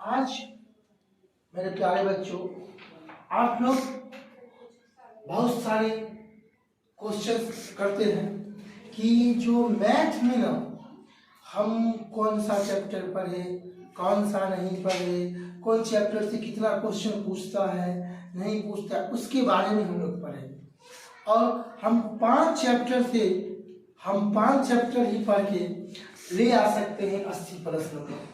आज मेरे प्यारे बच्चों, आप लोग बहुत सारे क्वेश्चंस करते हैं कि जो मैथ में ना हम कौन सा चैप्टर पढ़े, कौन सा नहीं पढ़े, कौन चैप्टर से कितना क्वेश्चन पूछता है नहीं पूछता है, उसके बारे में हम लोग पढ़े। और हम पांच चैप्टर ही पढ़ के ले आ सकते हैं 80+ नंबर।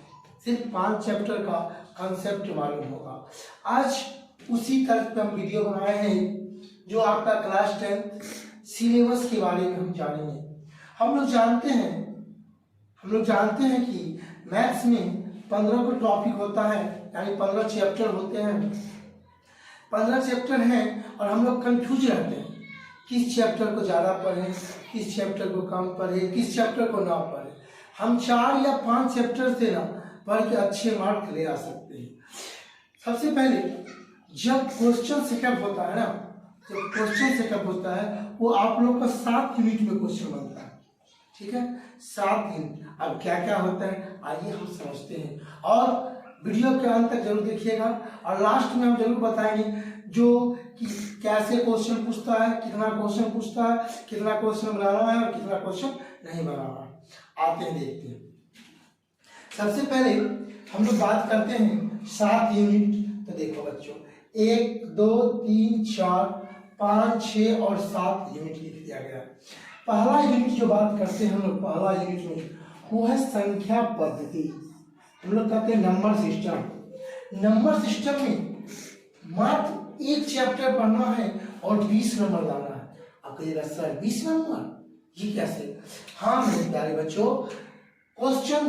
सिर्फ 5 चैप्टर का कंसेप्ट मालूम होगा। आज उसी तरह पे हम वीडियो बनाए हैं जो आपका क्लास 10 सिलेबस के बारे में हम जानेंगे। हम लोग जानते हैं कि मैथ्स में 15 को टॉपिक होता है, यानी 15 चैप्टर होते हैं। 15 चैप्टर हैं और हम लोग कंफ्यूज रहते हैं किस चैप्टर को ज़्यादा पढ़ें, किस चैप्टर को कम पढ़ें, किस चैप्टर को ना पढ़ें। हम 4 या 5 चैप्टर से ना पढ़ के अच्छे मार्क ले आ सकते हैं। सबसे पहले जब क्वेश्चन सेटअप होता है वो आप लोग का 7 यूनिट में क्वेश्चन बनता है, ठीक है, 7 यूनिट। अब क्या क्या होता है आइए हम समझते हैं, और वीडियो के अंत तक जरूर देखिएगा। और लास्ट में हम जरूर बताएंगे जो कि कैसे क्वेश्चन पूछता है, कितना क्वेश्चन पूछता है, कितना क्वेश्चन बनाना है और कितना क्वेश्चन नहीं बनाना है। आते हैं देखते हैं। सबसे पहले हम लोग बात करते हैं 7 यूनिट। तो देखो बच्चों, 1 2 3 4 5 6 और 7 यूनिट लिख दिया गया। पहला यूनिट जो बात करते हैं हम लोग, पहला यूनिट में वो है संख्या पद्धति। हम लोग कहते हैं नंबर सिस्टम। नंबर सिस्टम में मात्र एक चैप्टर पढ़ना है और 20 नंबर लाना है। आप कहिएगा सर 20 नंबर ये कैसे? हाँ मेरे प्यारे बच्चों, क्वेश्चन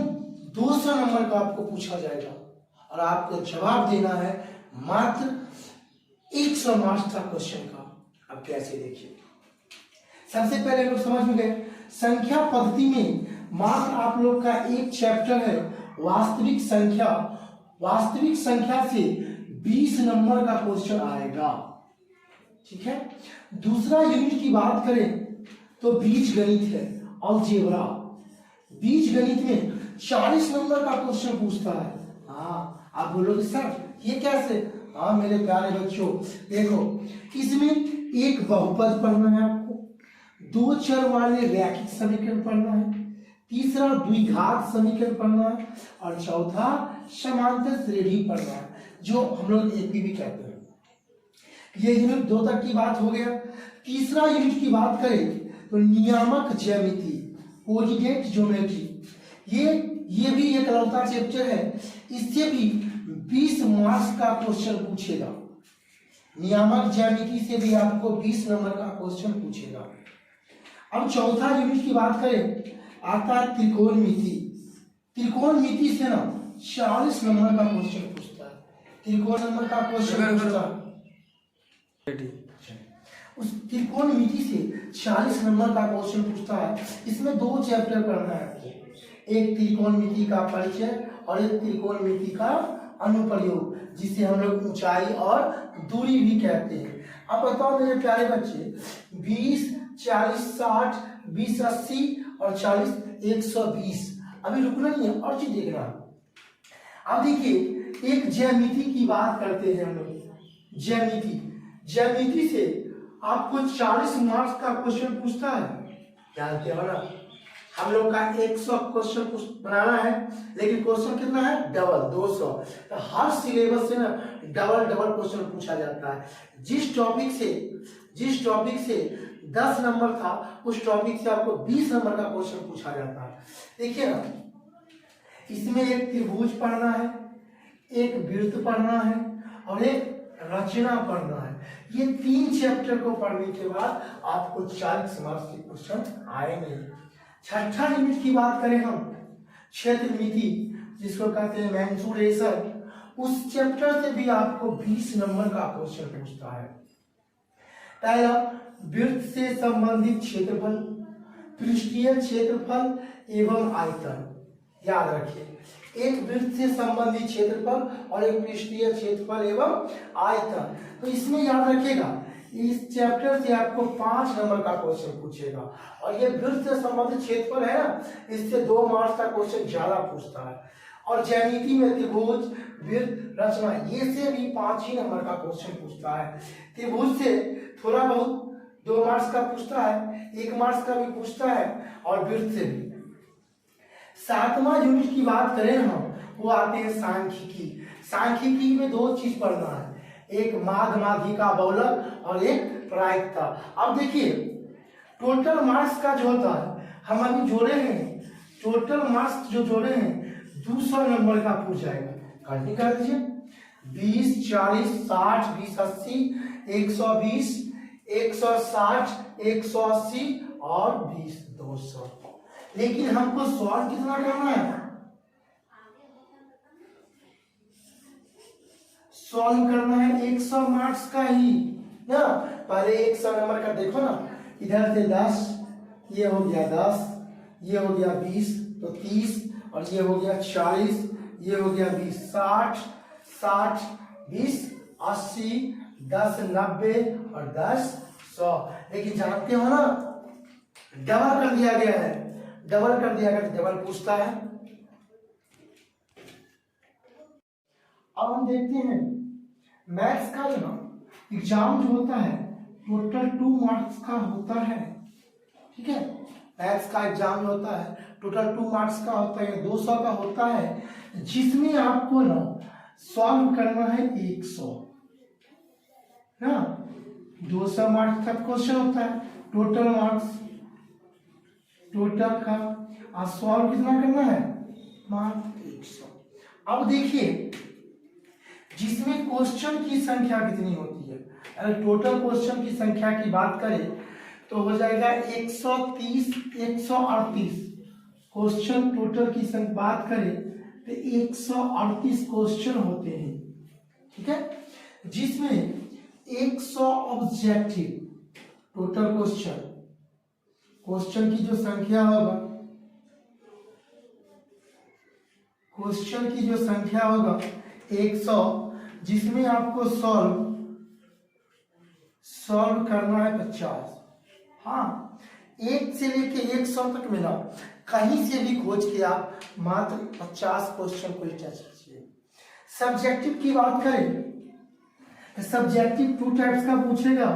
200 नंबर का आपको पूछा जाएगा और आपको जवाब देना है मात्र 100 मार्क्स का क्वेश्चन का। अब कैसे देखिए, सबसे पहले लोग समझ में गए। संख्या पद्धति में मात्र आप लोग का एक चैप्टर है वास्तविक संख्या। वास्तविक संख्या से 20 नंबर का क्वेश्चन आएगा, ठीक है। दूसरा यूनिट की बात करें तो बीज गणित है, अलजेब्रा। बीज गणित में 40 नंबर का क्वेश्चन पूछता है। हाँ आप बोलोगे सर ये कैसे? हाँ मेरे प्यारे बच्चों देखो, इसमें एक बहुपद पढ़ना है आपको, 2 चर वाले रैखिक समीकरण पढ़ना है, तीसरा द्विघात समीकरण पढ़ना है और चौथा समांतर श्रेणी पढ़ना है, जो हम लोग एपी भी कहते हैं। ये यूनिट 2 तक की बात हो गया। तीसरा यूनिट की बात करें तो नियामक ज्यामिति, कोऑर्डिनेट ज्योमेट्री। ये भी एक लौता चैप्टर है, इससे भी 20 मार्क्स का क्वेश्चन पूछेगा। नियामक ज्यामिति से भी आपको 20 नंबर का क्वेश्चन पूछेगा। अब चौथा यूनिट की बात करें आता है त्रिकोणमिति। त्रिकोणमिति से ना 40 नंबर का क्वेश्चन पूछता है। त्रिकोण नंबर का क्वेश्चन पूछता है, उस त्रिकोणमिति से 40 नंबर का क्वेश्चन पूछता है। इसमें 2 चैप्टर पढ़ना है आपको, एक त्रिकोणमिति का परिचय और एक त्रिकोणमिति का अनुप्रयोग, जिसे हम लोग ऊंचाई और दूरी भी कहते हैं। अब बताओ मेरे प्यारे बच्चे, 20 40 60 20 80 और 40 120। अभी रुकना नहीं है और चीज देखना। अब देखिए एक ज्यामिति की बात करते हैं हम लोग। ज्यामिति से आपको 40 मार्क्स का क्वेश्चन पूछता है, जानते हो ना। हम लोग का 100 क्वेश्चन बनाना है, लेकिन क्वेश्चन कितना है? डबल 200। तो हर सिलेबस से ना डबल क्वेश्चन पूछा जाता है। जिस टॉपिक से 10 नंबर था, उस टॉपिक से आपको 20 नंबर का क्वेश्चन पूछा जाता है। देखिए ना, इसमें एक त्रिभुज पढ़ना है, एक वृत्त पढ़ना है और एक रचना पढ़ना है। ये 3 चैप्टर को पढ़ने के बाद आपको 40 मार्क्स के क्वेश्चन आएंगे। छठा यूनिट की बात करें हम, क्षेत्रमिति, जिसको कहते हैं मेंसुरेशन, उस चैप्टर से भी आपको 20 नंबर का क्वेश्चन पूछता है। पहला वृत्त से संबंधित क्षेत्रफल, पृष्ठीय क्षेत्रफल एवं आयतन। याद रखिए, एक वृत्त से संबंधित क्षेत्रफल और एक पृष्ठीय क्षेत्रफल एवं आयतन। तो इसमें याद रखिएगा, इस चैप्टर से आपको 5 नंबर का क्वेश्चन पूछेगा। और ये वृत्त से संबंधित क्षेत्रफल है ना, इससे 2 मार्क्स का क्वेश्चन ज्यादा पूछता है। और ज्यामिति में त्रिभुज, वृत्त, रचना, ये से भी 5 ही नंबर का क्वेश्चन पूछता है। त्रिभुज से थोड़ा बहुत 2 मार्क्स का पूछता है, 1 मार्क्स का भी पूछता है, और वृत्त से भी। 7वां यूनिट की बात करें हम, वो आते हैं सांख्यिकी। सांख्यिकी में 2 चीज पढ़ना है, एक माघ माध्यिका बहुलक और एक प्रायिकता। अब देखिए टोटल मार्क्स का जो होता है, हम अभी जोड़े हैं, टोटल मार्क्स जो जोड़े हैं 200 नंबर का पूछ जाएगा। कंटिन्यू कर दीजिए, 20, 40, 60, 20, 80, 120, 160, 180 और 20, 200। लेकिन हमको सॉल्व कितना करना है? सॉल्व करना है 100 मार्क्स का ही ना। पहले 100 नंबर का देखो ना, इधर से 10, ये हो गया 10, ये हो गया 20, तो 30, और ये हो गया 40, ये हो गया 20, 60, 60, 20, 80, 10, 90 और 10, 100। लेकिन जानते हो ना, डबल कर दिया गया है, डबल कर दिया गया, डबल पूछता है। अब हम देखते हैं मैथ्स का जो ना एग्जाम जो होता है टोटल 2 मार्क्स का होता है, ठीक है। मैथ्स का एग्जाम जो होता है टोटल 2 मार्क्स का होता है, 200 का होता है, जिसमें आपको ना सॉल्व करना है 100 ना। 200 मार्क्स का क्वेश्चन होता है, टोटल मार्क्स, टोटल का, और सॉल्व कितना करना है? मार्क्स 100। अब देखिए जिसमें क्वेश्चन की संख्या कितनी होती है, अगर टोटल क्वेश्चन की संख्या की बात करें तो हो जाएगा 130, 138 क्वेश्चन टोटल की संख्या बात करें तो 138 क्वेश्चन होते हैं, ठीक है। जिसमें 100 ऑब्जेक्टिव टोटल क्वेश्चन, क्वेश्चन की जो संख्या होगा, क्वेश्चन की जो संख्या होगा 100, जिसमें आपको सॉल्व करना है 50। हाँ, 1 से लेके 100 तक मिला, कहीं से भी खोज के आप मात्र 50 क्वेश्चन को टच कीजिए। सब्जेक्टिव की बात करें, सब्जेक्टिव 2 टाइप्स का पूछेगा,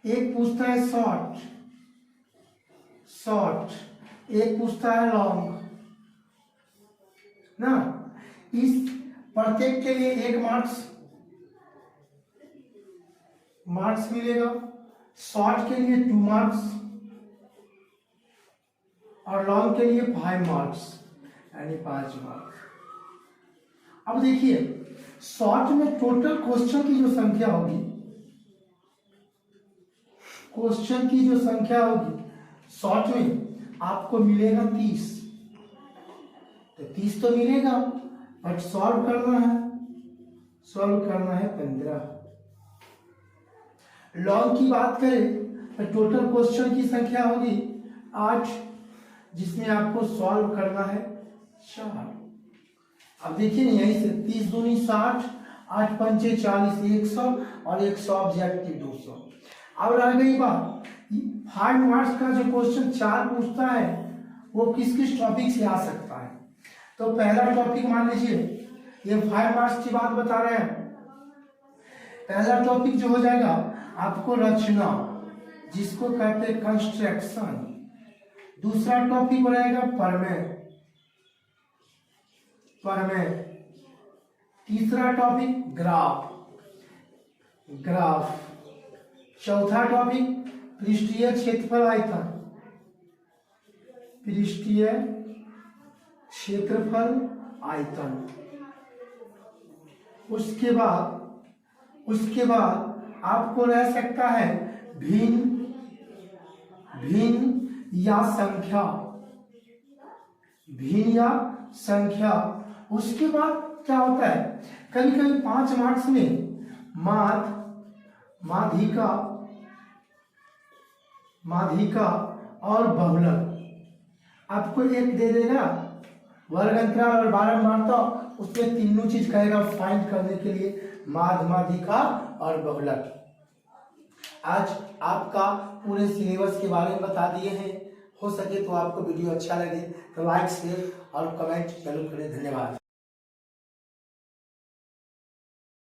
एक पूछता है शॉर्ट, एक पूछता है लॉन्ग ना। इस प्रत्येक के लिए 1 मार्क्स मिलेगा, शॉर्ट के लिए 2 मार्क्स और लॉन्ग के लिए 5 मार्क्स, यानी 5 मार्क्स। अब देखिए शॉर्ट में टोटल क्वेश्चन की जो संख्या होगी, क्वेश्चन की जो संख्या होगी शॉर्ट में आपको मिलेगा 30, तो 30 तो मिलेगा, बट सॉल्व करना है 15। लॉन्ग की बात करें तो टोटल क्वेश्चन की संख्या होगी 8, जिसमें आपको सॉल्व करना है 4। अब देखिए यहीं से 30 दूनी 60, 8 पंचे 40, 100 और 100 ऑब्जेक्टिव 200। अब रह गई बात 5 मार्क्स का जो क्वेश्चन 4 पूछता है वो किस किस टॉपिक से आ सकता है। तो पहला टॉपिक मान लीजिए, ये 5 मार्क्स की बात बता रहे हैं। पहला टॉपिक जो हो जाएगा आपको रचना, जिसको कहते हैं कंस्ट्रक्शन। दूसरा टॉपिक रहेगा प्रमेय। तीसरा टॉपिक ग्राफ। चौथा टॉपिक पृष्ठीय क्षेत्रफल आयतन, पृष्ठीय क्षेत्रफल आयतन। उसके बाद आपको रह सकता है भिन्न या संख्या। उसके बाद क्या होता है, कभी कभी 5 मार्क्स में माध्यिका और बहुलक आपको एक दे देगा, वर्ग अंतराल और बारंबारता, उसमें तीनों चीज कहेगा फाइंड करने के लिए, माध्यिका और बहुलक। आज आपका पूरे सिलेबस के बारे में बता दिए हैं। हो सके तो आपको वीडियो अच्छा लगे तो लाइक शेयर और कमेंट जरूर करें। धन्यवाद।